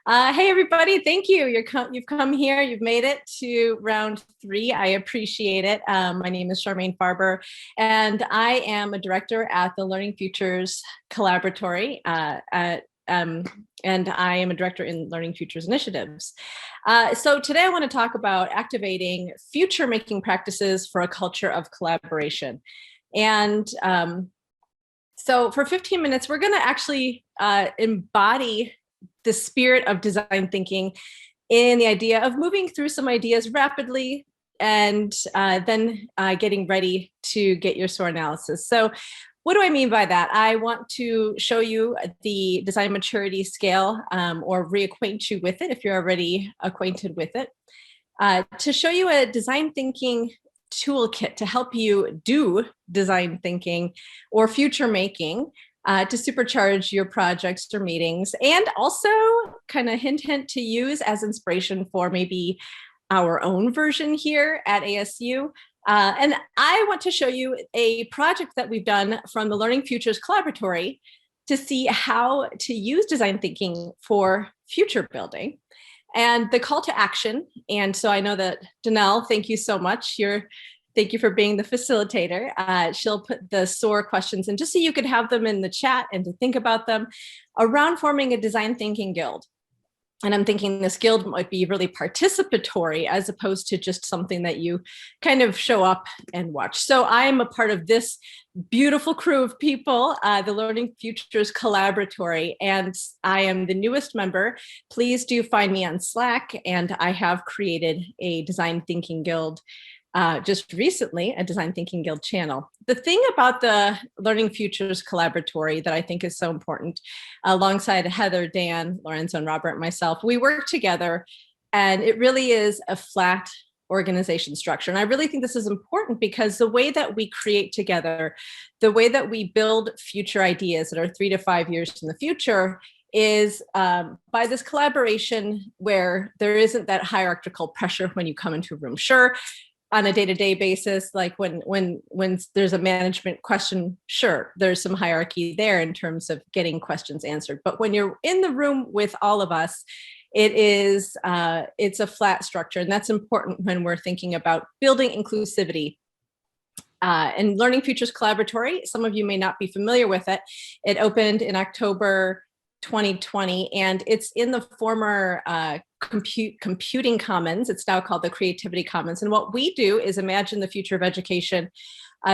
Hey, everybody. Thank you. You've come here. You've made it to round 3. I appreciate it. My name is Charmaine Farber, and I am a director at the Learning Futures Collaboratory, and I am a director in Learning Futures Initiatives. So today I want to talk about activating future-making practices for a culture of collaboration. And so for 15 minutes, we're going to actually embody the spirit of design thinking in the idea of moving through some ideas rapidly and then getting ready to get your SOAR analysis. So what do I mean by that? I want to show you the design maturity scale or reacquaint you with it if you're already acquainted with it, to show you a design thinking toolkit to help you do design thinking or future making to supercharge your projects or meetings, and also kind of hint to use as inspiration for maybe our own version here at ASU. And I want to show you a project that we've done from the Learning Futures Collaboratory to see how to use design thinking for future building and the call to action. And so I know that Danelle, thank you so much. Thank you for being the facilitator. She'll put the SOAR questions in just so you could have them in the chat and to think about them around forming a design thinking guild. And I'm thinking this guild might be really participatory as opposed to just something that you kind of show up and watch. So I am a part of this beautiful crew of people, the Learning Futures Collaboratory, and I am the newest member. Please do find me on Slack, and I have created a design thinking guild just recently, a design thinking guild channel. The thing about the Learning Futures Collaboratory that I think is so important, alongside Heather, Dan, Lorenzo, and Robert, and myself, we work together, and it really is a flat organization structure. And I really think this is important because the way that we create together, the way that we build future ideas that are 3 to 5 years in the future is by this collaboration where there isn't that hierarchical pressure when you come into a room. Sure, on a day-to-day basis, like when there's a management question, sure, there's some hierarchy there in terms of getting questions answered. But when you're in the room with all of us, it's a flat structure, and that's important when we're thinking about building inclusivity. And Learning Futures Collaboratory, some of you may not be familiar with it. It opened in October 2020, and it's in the former computing commons. It's now called the Creativity Commons. And what we do is imagine the future of education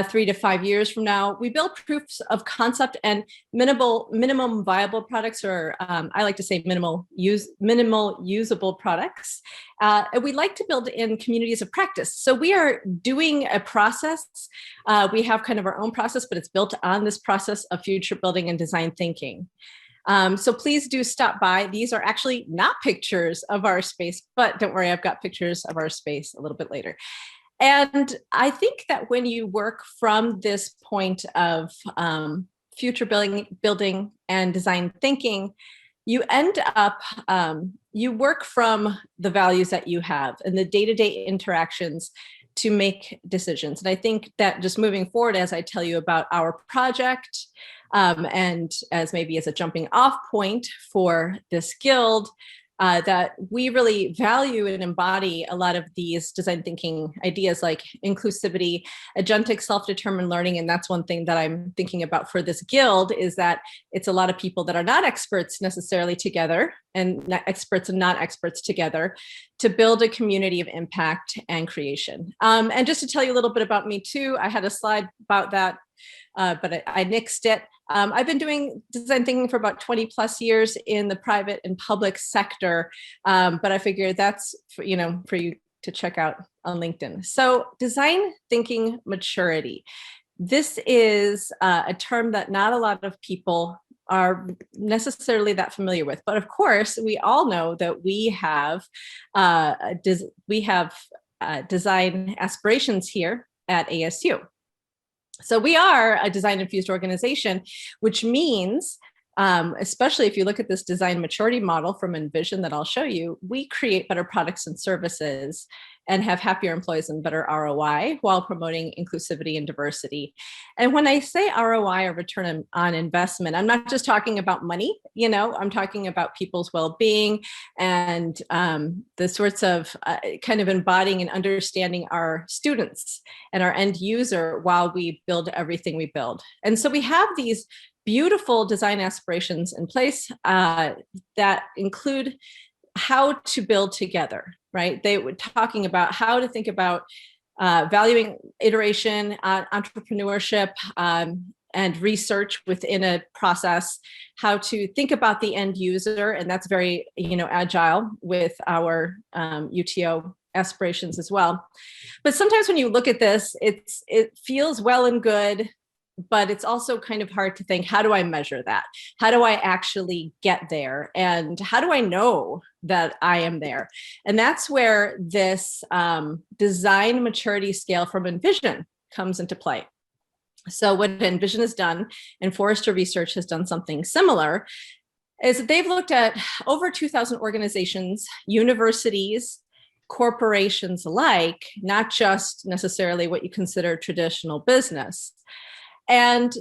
3 to 5 years from now. We build proofs of concept and minimum viable products, or I like to say minimal usable products. And we like to build in communities of practice. So we are doing a process. We have kind of our own process, but it's built on this process of future building and design thinking. So please do stop by. These are actually not pictures of our space, but don't worry, I've got pictures of our space a little bit later. And I think that when you work from this point of future building and design thinking, you end up, you work from the values that you have and the day-to-day interactions to make decisions. And I think that just moving forward, as I tell you about our project, and as maybe as a jumping off point for this guild, that we really value and embody a lot of these design thinking ideas like inclusivity, agentic self-determined learning. And that's one thing that I'm thinking about for this guild, is that it's a lot of people that are not experts necessarily together, and experts and non-experts together, to build a community of impact and creation. And just to tell you a little bit about me too, I had a slide about that, but I nixed it. I've been doing design thinking for about 20 plus years in the private and public sector, but I figured that's for you to check out on LinkedIn. So design thinking maturity. This is a term that not a lot of people are necessarily that familiar with, but of course we all know that we have design aspirations here at ASU. So we are a design infused organization, which means, especially if you look at this design maturity model from Envision that I'll show you, we create better products and services and have happier employees and better ROI while promoting inclusivity and diversity. And when I say ROI, or return on investment, I'm not just talking about money, I'm talking about people's well-being and the sorts of kind of embodying and understanding our students and our end user while we build everything we build. And so we have these beautiful design aspirations in place that include how to build together, right? They were talking about how to think about valuing iteration, entrepreneurship, and research within a process, how to think about the end user, and that's very, agile with our UTO aspirations as well. But sometimes when you look at this, it feels well and good, but it's also kind of hard to think, how do I measure that? How do I actually get there? And how do I know that I am there? And that's where this design maturity scale from Envision comes into play. So what Envision has done, and Forrester Research has done something similar, is that they've looked at over 2,000 organizations, universities, corporations alike, not just necessarily what you consider traditional business. And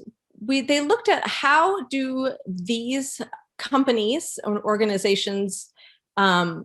they looked at how do these companies or organizations, how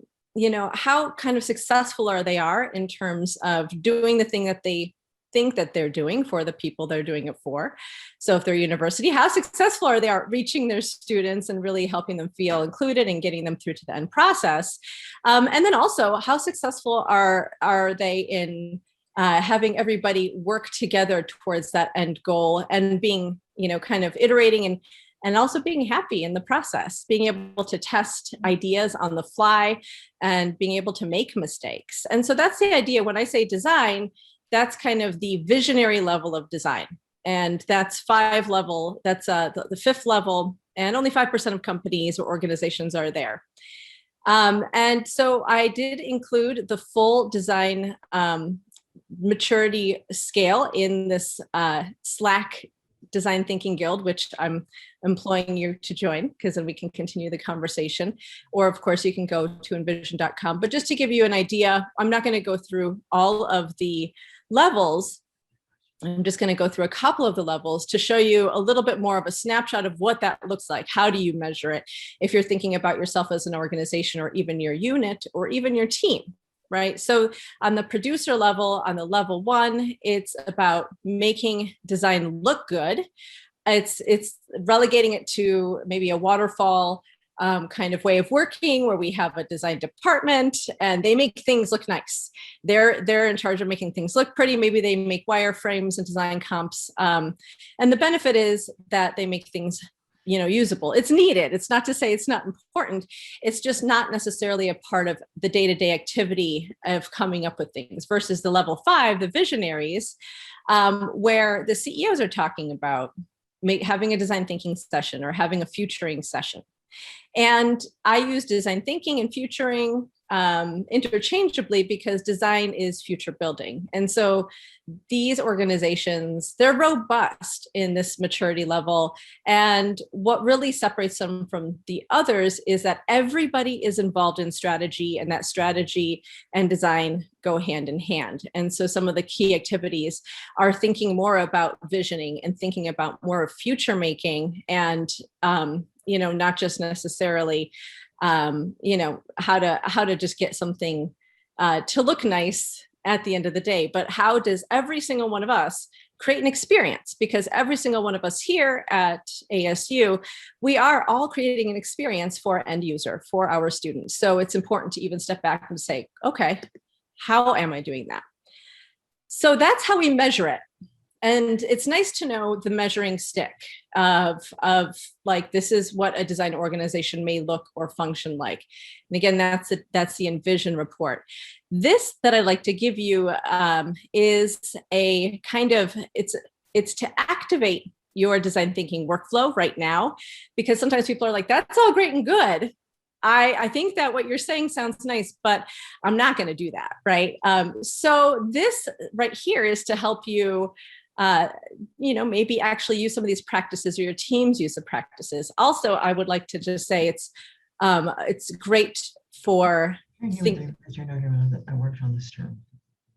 kind of successful they are in terms of doing the thing that they think that they're doing for the people they're doing it for. So if they're a university, how successful are they at reaching their students and really helping them feel included and getting them through to the end process? And then also, how successful are they in having everybody work together towards that end goal and being, kind of iterating and also being happy in the process, being able to test ideas on the fly and being able to make mistakes. And so that's the idea. When I say design, that's kind of the visionary level of design. And that's 5 level, that's the 5th level, and only 5% of companies or organizations are there. And so I did include the full design maturity scale in this Slack Design Thinking Guild, which I'm employing you to join, because then we can continue the conversation. Or of course, you can go to envision.com. But just to give you an idea, I'm not going to go through all of the levels. I'm just going to go through a couple of the levels to show you a little bit more of a snapshot of what that looks like. How do you measure it? If you're thinking about yourself as an organization, or even your unit, or even your team. Right. So on the producer level, on the level 1, it's about making design look good. It's relegating it to maybe a waterfall kind of way of working, where we have a design department and they make things look nice. They're in charge of making things look pretty. Maybe they make wireframes and design comps. And the benefit is that they make things usable. It's needed. It's not to say it's not important. It's just not necessarily a part of the day-to-day activity of coming up with things, versus the level 5, the visionaries, where the CEOs are talking about having a design thinking session or having a futuring session. And I use design thinking and futuring interchangeably, because design is future building. And so these organizations, they're robust in this maturity level. And what really separates them from the others is that everybody is involved in strategy, and that strategy and design go hand in hand. And so some of the key activities are thinking more about visioning and thinking about more of future making, and not just necessarily how to just get something to look nice at the end of the day, but how does every single one of us create an experience? Because every single one of us here at ASU, we are all creating an experience for end user, for our students. So it's important to even step back and say, okay, how am I doing that? So that's how we measure it. And it's nice to know the measuring stick of like, this is what a design organization may look or function like. And again, that's the Envision report. This that I like to give you is a kind of, it's to activate your design thinking workflow right now, because sometimes people are like, that's all great and good. I think that what you're saying sounds nice, but I'm not going to do that, right? So this right here is to help you maybe actually use some of these practices, or your teams use the practices. Also, I would like to just say it's great for I worked on this term.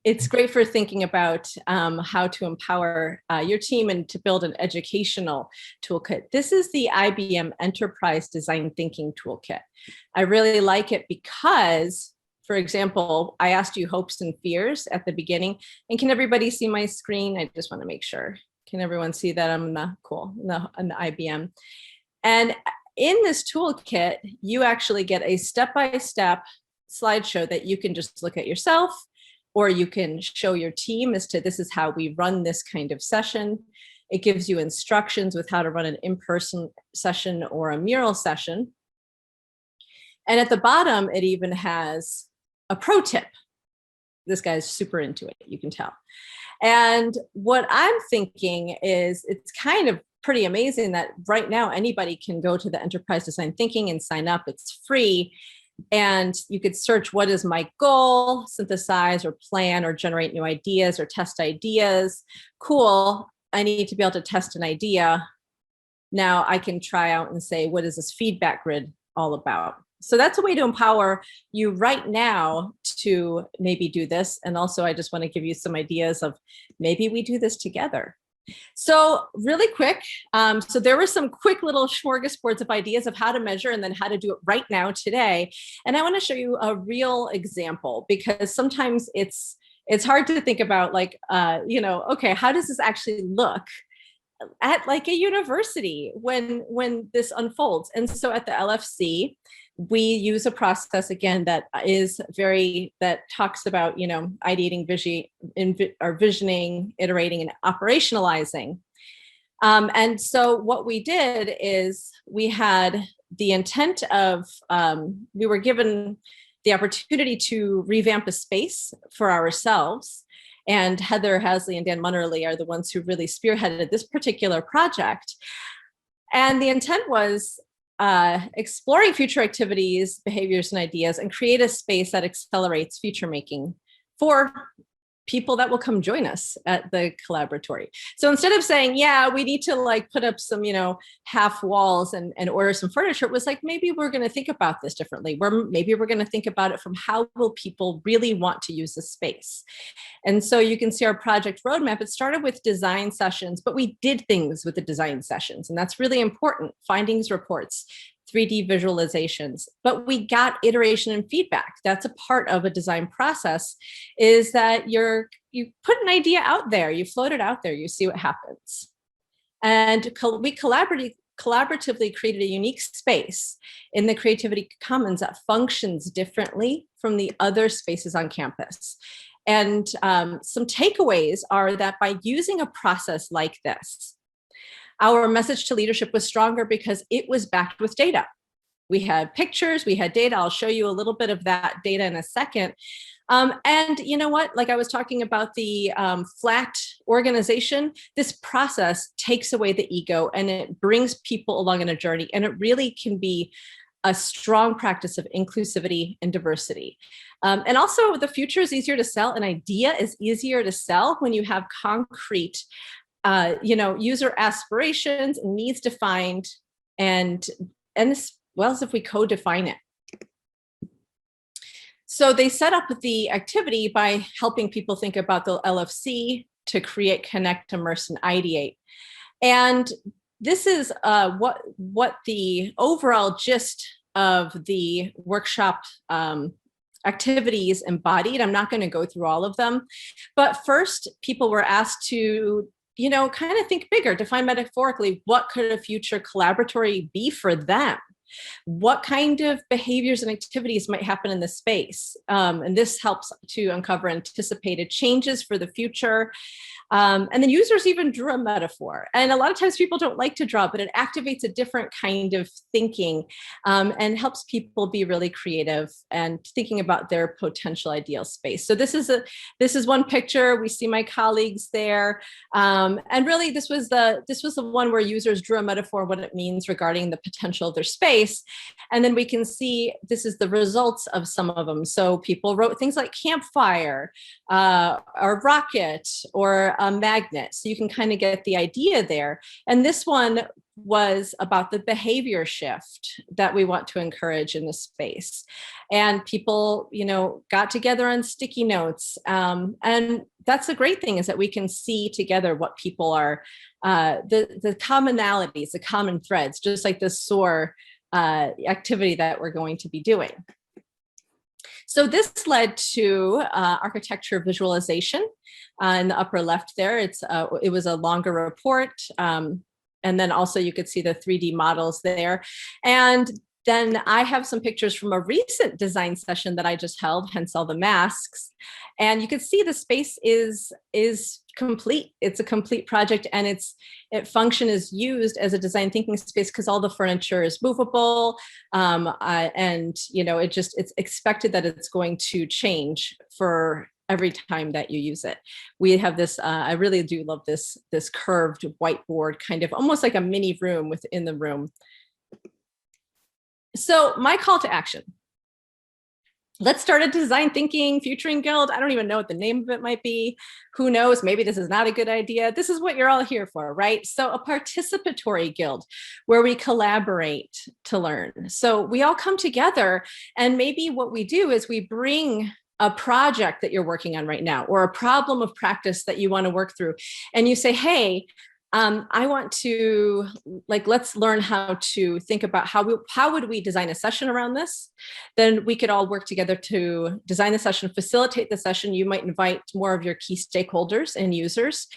it's great for thinking about how to empower your team and to build an educational toolkit. This is the IBM Enterprise Design Thinking Toolkit. I really like it because, for example, I asked you hopes and fears at the beginning. And can everybody see my screen? I just want to make sure. Can everyone see that I'm cool on the IBM? And in this toolkit, you actually get a step-by-step slideshow that you can just look at yourself, or you can show your team as to this is how we run this kind of session. It gives you instructions with how to run an in-person session or a mural session. And at the bottom, it even has a pro tip. This guy's super into it, you can tell. And what I'm thinking is it's kind of pretty amazing that right now anybody can go to the Enterprise Design Thinking and sign up. It's free. And you could search, what is my goal, synthesize or plan or generate new ideas or test ideas. Cool, I need to be able to test an idea. Now I can try out and say, what is this feedback grid all about? So that's a way to empower you right now to maybe do this. And also I just want to give you some ideas of maybe we do this together. So really quick, so there were some quick little smorgasbords of ideas of how to measure and then how to do it right now today. And I want to show you a real example, because sometimes it's hard to think about like, okay, how does this actually look at like a university when this unfolds? And so at the LFC, we use a process again that talks about, ideating, visioning, iterating, and operationalizing. And so what we did is we had the intent of, we were given the opportunity to revamp a space for ourselves. And Heather Hasley and Dan Munnerly are the ones who really spearheaded this particular project. And the intent was exploring future activities, behaviors, and ideas, and create a space that accelerates future making for people that will come join us at the Collaboratory. So instead of saying, yeah, we need to like put up some, half walls and order some furniture, it was like, maybe we're going to think about this differently. Maybe we're going to think about it from how will people really want to use the space. And so you can see our project roadmap. It started with design sessions, but we did things with the design sessions. And that's really important. Findings reports, 3D visualizations, but we got iteration and feedback. That's a part of a design process, is that you put an idea out there, you float it out there, you see what happens. And we collaboratively created a unique space in the Creativity Commons that functions differently from the other spaces on campus. And some takeaways are that by using a process like this, our message to leadership was stronger because it was backed with data. We had pictures, we had data. I'll show you a little bit of that data in a second. And you know what, like I was talking about the flat organization, this process takes away the ego and it brings people along on a journey. And it really can be a strong practice of inclusivity and diversity. And also the future is easier to sell. An idea is easier to sell when you have concrete user aspirations, needs defined, and as well as if we co-define it. So they set up the activity by helping people think about the LFC to create, connect, immerse, and ideate. And this is what the overall gist of the workshop activities embodied. I'm not going to go through all of them, but first people were asked to kind of think bigger, define metaphorically, what could a future collaboratory be for them? What kind of behaviors and activities might happen in the space? And this helps to uncover anticipated changes for the future. And then users even drew a metaphor. And a lot of times people don't like to draw, but it activates a different kind of thinking and helps people be really creative and thinking about their potential ideal space. So this is one picture. We see my colleagues there. And really this was the one where users drew a metaphor, what it means regarding the potential of their space. And then we can see this is the results of some of them. So people wrote things like campfire or rocket or a magnet. So you can kind of get the idea there. And this one was about the behavior shift that we want to encourage in the space. And people, got together on sticky notes. And that's the great thing, is that we can see together what people are, the commonalities, the common threads, just like the SOAR activity that we're going to be doing. So this led to architecture visualization in the upper left there. It was a longer report. And then also you could see the 3D models there. And then I have some pictures from a recent design session that I just held, hence all the masks. And you can see the space is complete. It's a complete project, and its function is used as a design thinking space because all the furniture is movable, and it's expected that it's going to change for every time that you use it. We have this, I really do love this curved whiteboard, kind of almost like a mini room within the room. So my call to action. Let's start a design thinking futuring guild. I don't even know what the name of it might be. Who knows? Maybe this is not a good idea. This is what you're all here for, right? So a participatory guild where we collaborate to learn. So we all come together, and maybe what we do is we bring a project that you're working on right now, or a problem of practice that you want to work through. And you say, hey, I want to, let's learn how to think about how would we design a session around this? Then we could all work together to design the session, facilitate the session. You might invite more of your key stakeholders and users.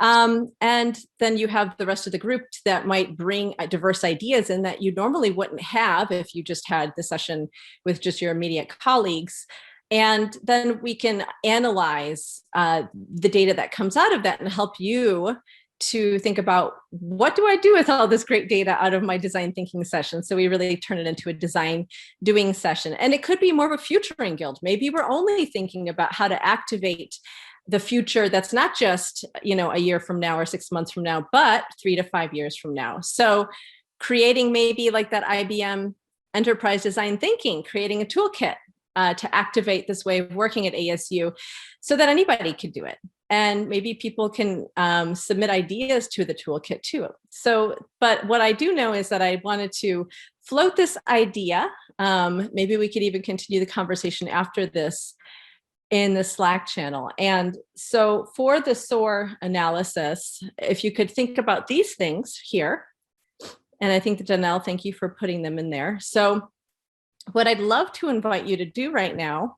And then you have the rest of the group that might bring diverse ideas in that you normally wouldn't have if you just had the session with just your immediate colleagues. And then we can analyze the data that comes out of that and help you to think about, what do I do with all this great data out of my design thinking session? So we really turn it into a design doing session. And it could be more of a futuring guild. Maybe we're only thinking about how to activate the future that's not just, a year from now or 6 months from now, but 3 to 5 years from now. So creating maybe like that IBM enterprise design thinking, creating a toolkit to activate this way of working at ASU so that anybody could do it. And maybe people can submit ideas to the toolkit too. So, but what I do know is that I wanted to float this idea. Maybe we could even continue the conversation after this in the Slack channel. And so for the SOAR analysis, if you could think about these things here, and I think that Janelle, thank you for putting them in there. So what I'd love to invite you to do right now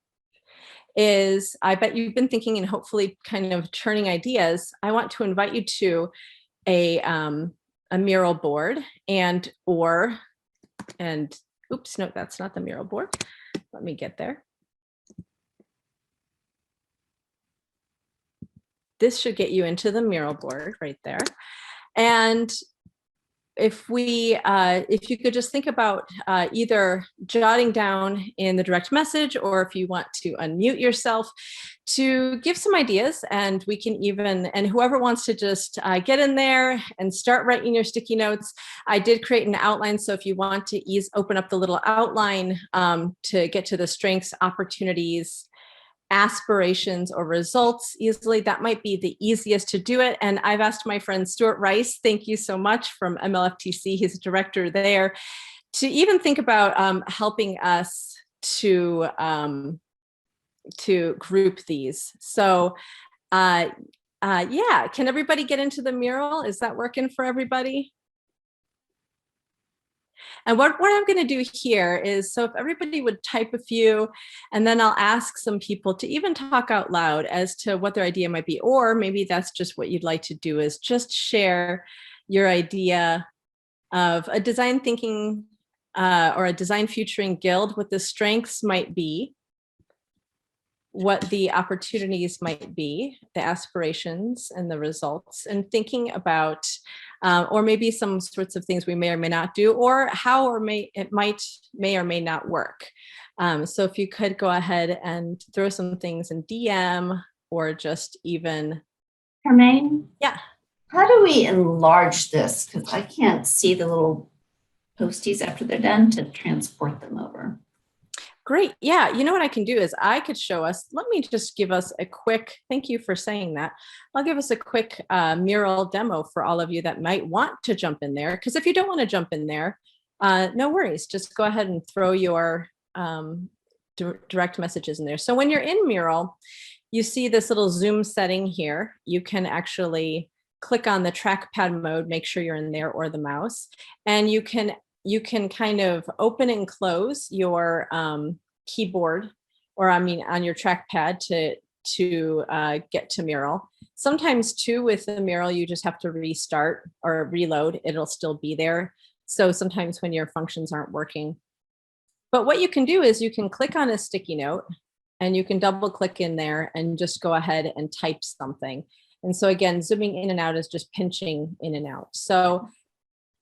is, I bet you've been thinking and hopefully kind of churning ideas. I want to invite you to a mural board oops, no, that's not the mural board. Let me get there. This should get you into the mural board right there. And if you could just think about either jotting down in the direct message, or if you want to unmute yourself to give some ideas, and we can even, and whoever wants to just get in there and start writing your sticky notes. I did create an outline, so if you want to open up the little outline to get to the strengths, opportunities, aspirations, or results easily, that might be the easiest to do it. And I've asked my friend Stuart Rice, thank you so much, from MLFTC, he's a director there, to even think about helping us to group these. So yeah, can everybody get into the mural? Is that working for everybody? And what I'm going to do here is, so if everybody would type a few, and then I'll ask some people to even talk out loud as to what their idea might be, or maybe that's just what you'd like to do, is just share your idea of a design thinking or a design futuring guild, what the strengths might be, what the opportunities might be, the aspirations and the results, and thinking about or maybe some sorts of things we may or may not do, or how may or may not work. So if you could go ahead and throw some things in DM, or just even. Charmaine? Yeah. How do we enlarge this? Because I can't see the little posties after they're done to transport them over. Great. Yeah. You know what I can do is I could show us, let me just give us a quick, thank you for saying that. I'll give us a quick mural demo for all of you that might want to jump in there. Because if you don't want to jump in there, no worries. Just go ahead and throw your direct messages in there. So when you're in Mural, you see this little zoom setting here. You can actually click on the trackpad mode, make sure you're in there, or the mouse, and you can kind of open and close your keyboard, or I mean on your trackpad to get to Mural. Sometimes too with the Mural, you just have to restart or reload. It'll still be there. So sometimes when your functions aren't working. But what you can do is you can click on a sticky note and you can double click in there and just go ahead and type something. And so again, zooming in and out is just pinching in and out. So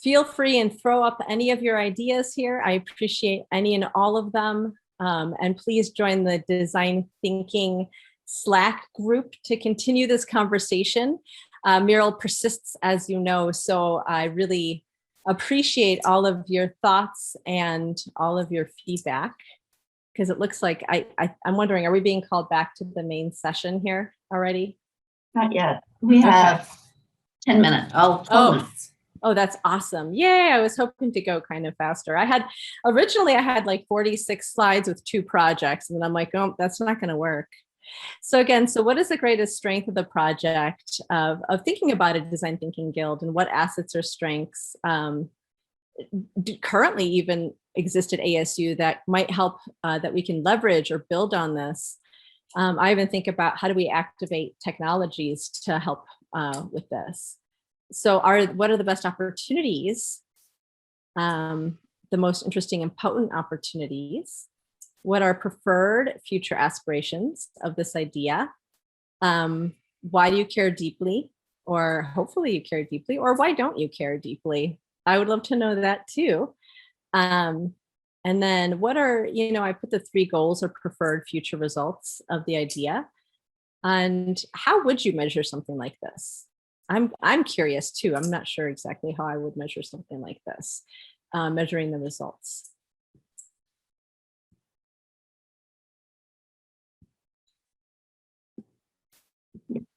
feel free and throw up any of your ideas here. I appreciate any and all of them. And please join the Design Thinking Slack group to continue this conversation. Mural persists, as you know, so I really appreciate all of your thoughts and all of your feedback, because it looks like I'm wondering, are we being called back to the main session here already? Not yet. We have 10 minutes. 12 minutes. Oh, that's awesome. Yay. I was hoping to go kind of faster. Originally I had like 46 slides with 2 projects, and then I'm like, oh, that's not going to work. So again, so what is the greatest strength of the project of thinking about a design thinking guild, and what assets or strengths currently even exist at ASU that might help, that we can leverage or build on this? I even think about how do we activate technologies to help with this. So what are the best opportunities, the most interesting and potent opportunities? What are preferred future aspirations of this idea? Why do you care deeply? Or hopefully you care deeply, or why don't you care deeply? I would love to know that too. And then what are, I put the 3 goals or preferred future results of the idea. And how would you measure something like this? I'm curious too. I'm not sure exactly how I would measure something like this, measuring the results.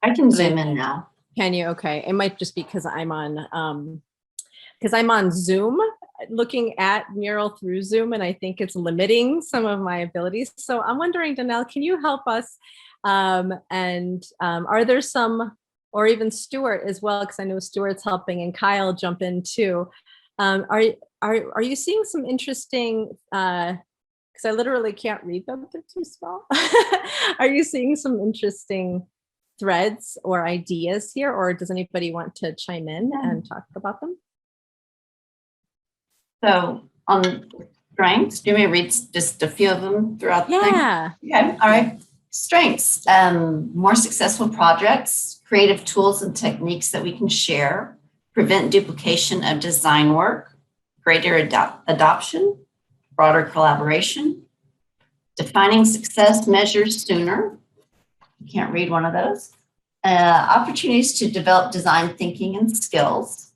I can zoom in now. Can you? Okay. It might just be because I'm on Zoom, looking at Mural through Zoom, and I think it's limiting some of my abilities. So I'm wondering, Danelle, can you help us? Are there some, or even Stuart as well, because I know Stuart's helping, and Kyle jump in too. Are you seeing some interesting? Because I literally can't read them; they're too small. Are you seeing some interesting threads or ideas here, or does anybody want to chime in and talk about them? So on strengths, do you want me to read just a few of them throughout the thing? Okay, all right. Strengths, more successful projects, creative tools and techniques that we can share, prevent duplication of design work, greater adoption, broader collaboration, defining success measures sooner. You can't read one of those. Opportunities to develop design thinking and skills.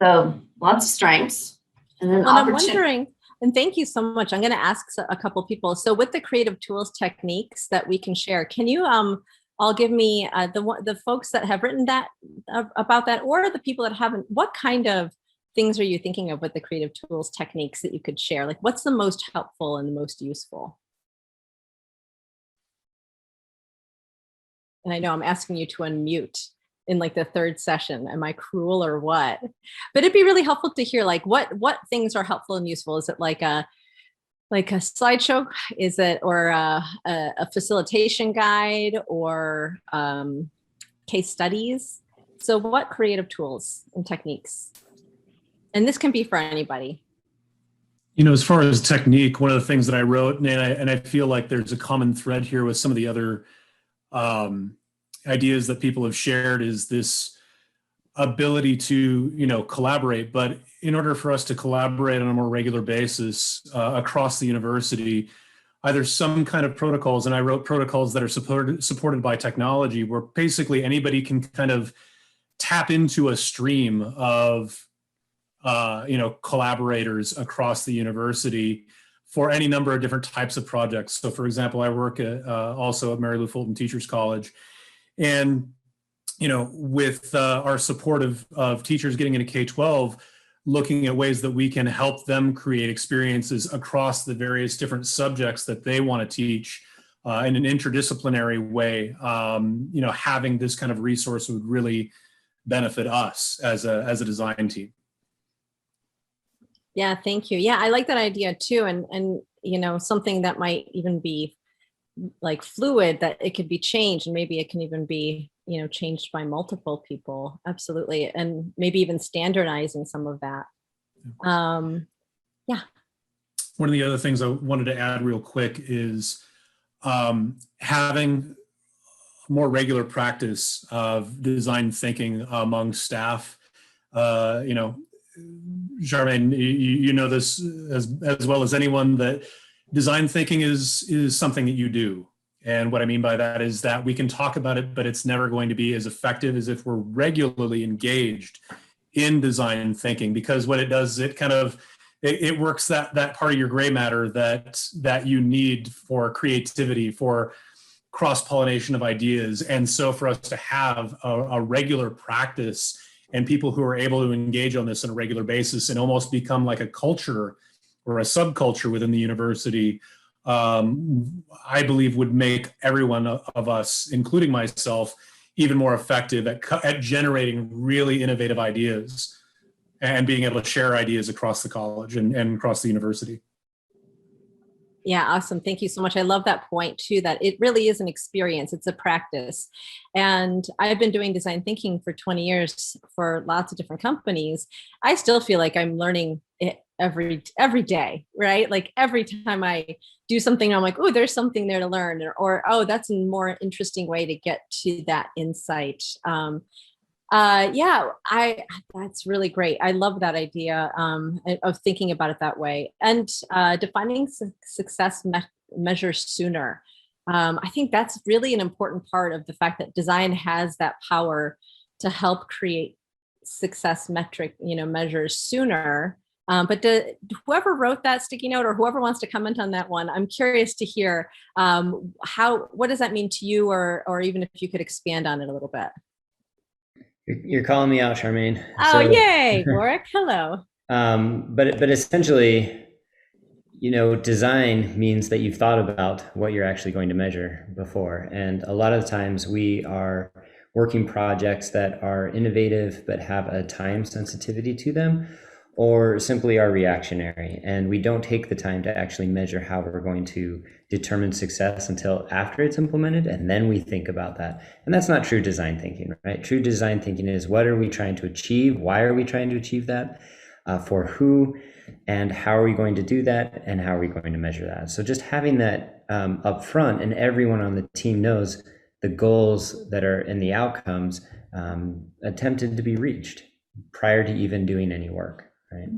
So lots of strengths. And then I'm wondering, and thank you so much. I'm going to ask a couple people. So with the creative tools techniques that we can share, can you all give me the folks that have written that about that, or the people that haven't, what kind of things are you thinking of with the creative tools techniques that you could share? Like what's the most helpful and the most useful? And I know I'm asking you to unmute in like the 3rd session. Am I cruel or what? But it'd be really helpful to hear like what things are helpful and useful. Is it like a slideshow? Is it, or a facilitation guide, or case studies? So what creative tools and techniques? And this can be for anybody. As far as technique, one of the things that I wrote, and I feel like there's a common thread here with some of the other ideas that people have shared, is this ability to, collaborate. But in order for us to collaborate on a more regular basis across the university, either some kind of protocols, and I wrote protocols that are supported by technology, where basically anybody can kind of tap into a stream of, collaborators across the university for any number of different types of projects. So for example, I work at, also at Mary Lou Fulton Teachers College, and with our support of teachers getting into K-12, looking at ways that we can help them create experiences across the various different subjects that they want to teach in an interdisciplinary way. Having this kind of resource would really benefit us as a design team. Yeah, thank you. Yeah, I like that idea too. And something that might even be like fluid, that it could be changed, and maybe it can even be, changed by multiple people. Absolutely. And maybe even standardizing some of that. Yeah. One of the other things I wanted to add real quick is having more regular practice of design thinking among staff. Charmaine, you know this as well as anyone, that design thinking is something that you do. And what I mean by that is that we can talk about it, but it's never going to be as effective as if we're regularly engaged in design thinking, because what it does, it works that part of your gray matter that you need for creativity, for cross-pollination of ideas. And so for us to have a regular practice and people who are able to engage on this on a regular basis and almost become like a culture or a subculture within the university, I believe would make everyone of us, including myself, even more effective at generating really innovative ideas and being able to share ideas across the college and across the university. Yeah, awesome. Thank you so much. I love that point too, that it really is an experience. It's a practice. And I've been doing design thinking for 20 years for lots of different companies. I still feel like I'm learning it every day, right? Like every time I do something, I'm like, oh, there's something there to learn, or oh, that's a more interesting way to get to that insight. That's really great. I love that idea of thinking about it that way, and defining success measures sooner. I think that's really an important part of the fact that design has that power to help create success measures sooner. But whoever wrote that sticky note, or whoever wants to comment on that one, I'm curious to hear what does that mean to you, or even if you could expand on it a little bit. You're calling me out, Charmaine. Oh, yay, Warwick, hello. But essentially, design means that you've thought about what you're actually going to measure before. And a lot of the times we are working projects that are innovative but have a time sensitivity to them, or simply are reactionary. And we don't take the time to actually measure how we're going to determine success until after it's implemented, and then we think about that. And that's not true design thinking, right? True design thinking is, what are we trying to achieve? Why are we trying to achieve that? For who? And how are we going to do that? And how are we going to measure that? So just having that up front, and everyone on the team knows the goals that are in the outcomes attempted to be reached prior to even doing any work. Right.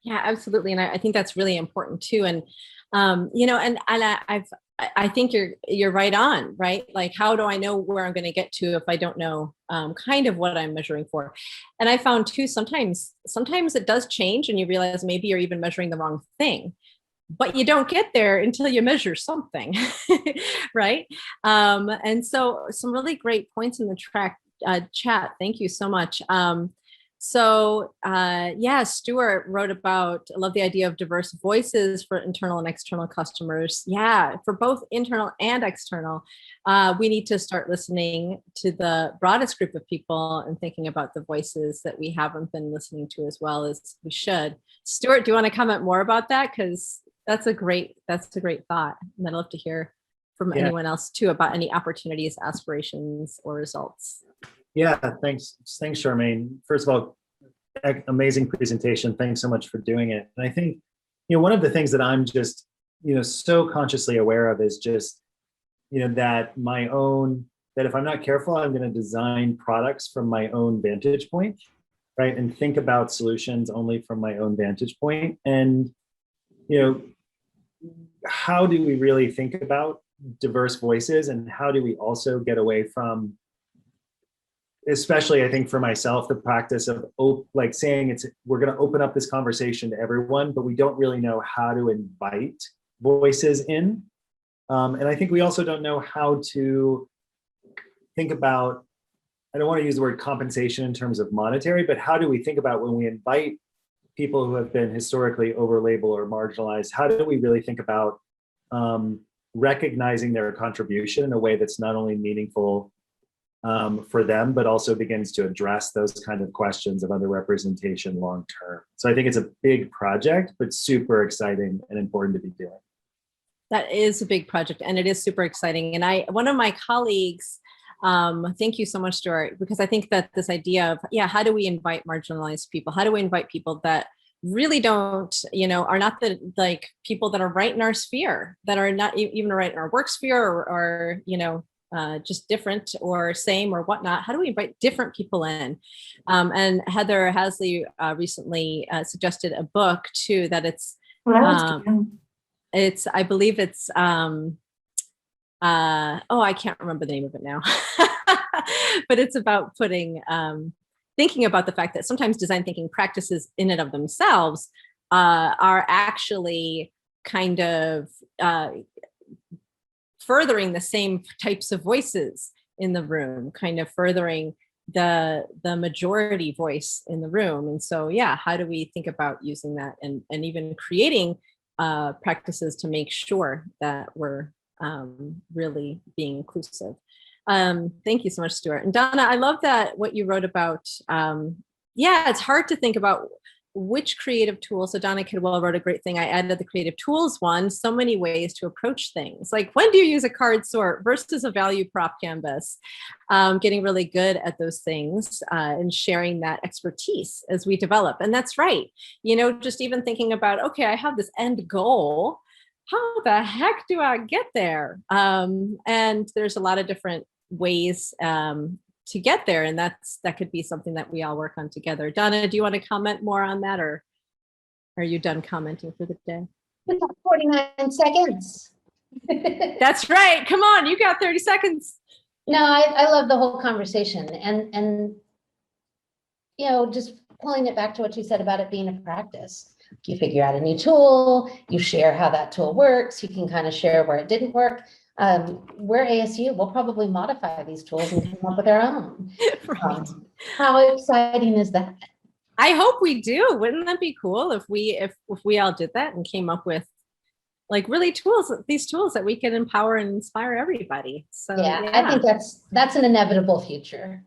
Yeah, absolutely. And I think that's really important too. And, I think you're right on, right? Like, how do I know where I'm going to get to if I don't know kind of what I'm measuring for? And I found too, sometimes it does change, and you realize maybe you're even measuring the wrong thing, but you don't get there until you measure something, right? And so some really great points in the chat. Thank you so much. Stuart wrote about, I love the idea of diverse voices for internal and external customers. Yeah, for both internal and external, we need to start listening to the broadest group of people and thinking about the voices that we haven't been listening to as well as we should. Stuart, do you want to comment more about that? Because that's a great thought. And I'd love to hear from anyone else too about any opportunities, aspirations, or results. Yeah, thanks, Charmaine. First of all, amazing presentation. Thanks so much for doing it. And I think, one of the things that I'm just, so consciously aware of is just, that if I'm not careful, I'm going to design products from my own vantage point, right? And think about solutions only from my own vantage point. And, how do we really think about diverse voices, and how do we also get away from especially I think for myself, the practice of like saying we're going to open up this conversation to everyone, but we don't really know how to invite voices in. And I think we also don't know how to think about, I don't want to use the word compensation in terms of monetary, but how do we think about when we invite people who have been historically over-labeled or marginalized, how do we really think about recognizing their contribution in a way that's not only meaningful for them, but also begins to address those kind of questions of underrepresentation long term. So I think it's a big project, but super exciting and important to be doing. That is a big project, and it is super exciting. And one of my colleagues, thank you so much, Stuart, because I think that this idea of, how do we invite marginalized people? How do we invite people that really don't, are not the like people that are right in our sphere, that are not even right in our work sphere or just different or same or whatnot? How do we invite different people in? And Heather Hasley recently suggested a book too, that I believe it's, I can't remember the name of it now, but it's about thinking about the fact that sometimes design thinking practices in and of themselves are actually kind of furthering the same types of voices in the room, kind of furthering the majority voice in the room. And so, how do we think about using that and even creating practices to make sure that we're really being inclusive? Thank you so much, Stuart. And Donna, I love that what you wrote about. It's hard to think about which creative tool. So Donna Kidwell wrote a great thing. I added the creative tools one, so many ways to approach things. Like, when do you use a card sort versus a value prop canvas? Getting really good at those things and sharing that expertise as we develop. And that's right. Just even thinking about, okay, I have this end goal. How the heck do I get there? And there's a lot of different ways to get there. And that could be something that we all work on together. Donna, do you want to comment more on that, or are you done commenting for the day? 49 seconds. That's right. Come on, you got 30 seconds. No, I love the whole conversation. And just pulling it back to what you said about it being a practice. You figure out a new tool, you share how that tool works, you can kind of share where it didn't work. We're ASU, we'll probably modify these tools and come up with our own. Right. How exciting is that? I hope we do. Wouldn't that be cool if we all did that and came up with like really these tools that we can empower and inspire everybody? So I think that's an inevitable future.